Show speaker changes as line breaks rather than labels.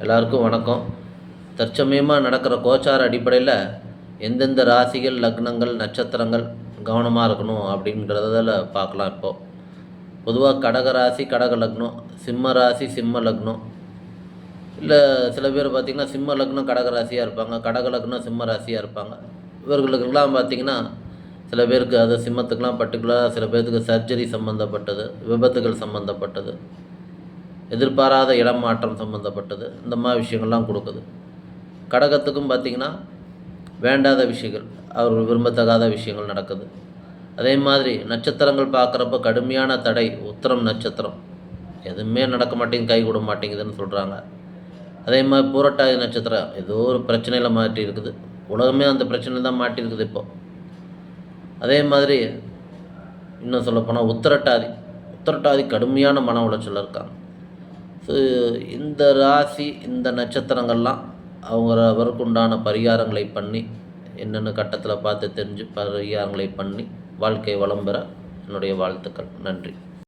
எல்லாருக்கும் வணக்கம். தற்சமயமாக நடக்கிற கோச்சார அடிப்படையில் எந்தெந்த ராசிகள், லக்னங்கள், நட்சத்திரங்கள் கவனமாக இருக்கணும் அப்படிங்கிறதில் பார்க்கலாம். இப்போது பொதுவாக கடக ராசி, கடக லக்னம், சிம்ம ராசி, சிம்ம லக்னம், இல்லை சில பேர் பார்த்திங்கன்னா சிம்ம லக்னம் கடக ராசியாக இருப்பாங்க, கடக லக்னம் சிம்ம ராசியாக இருப்பாங்க. இவர்களுக்கெல்லாம் பார்த்திங்கன்னா சில பேருக்கு அது சிம்மத்துக்கெலாம் பர்டிகுலராக சில பேர்த்துக்கு சர்ஜரி சம்மந்தப்பட்டது, விபத்துகள் சம்மந்தப்பட்டது, எதிர்பாராத இடம் மாற்றம் சம்மந்தப்பட்டது, இந்த மாதிரி விஷயங்கள்லாம் கொடுக்குது. கடகத்துக்கும் பார்த்திங்கன்னா வேண்டாத விஷயங்கள், அவர்கள் விரும்பத்தகாத விஷயங்கள் நடக்குது. அதே மாதிரி நட்சத்திரங்கள் பார்க்குறப்ப கடுமையான தடை. உத்திரம் நட்சத்திரம் எதுவுமே நடக்க மாட்டேங்குது, கை கூட மாட்டேங்குதுன்னு சொல்கிறாங்க. அதே மாதிரி பூரட்டாதி நட்சத்திரம் ஏதோ ஒரு பிரச்சனையில் மாட்டி இருக்குது. உலகமே அந்த பிரச்சனையில் தான் மாட்டியிருக்குது இப்போது. அதே மாதிரி இன்னும் சொல்லப்போனால் உத்திரட்டாதி கடுமையான மன உளைச்சல் இருக்காங்க. ஸோ இந்த ராசி, இந்த நட்சத்திரங்கள்லாம் அவருக்கு உண்டான பரிகாரங்களை பண்ணி, என்னென்ன கட்டத்தில் பார்த்து தெரிஞ்சு பரிகாரங்களை பண்ணி வாழ்க்கை வளம் பெற என்னுடைய வாழ்த்துக்கள். நன்றி.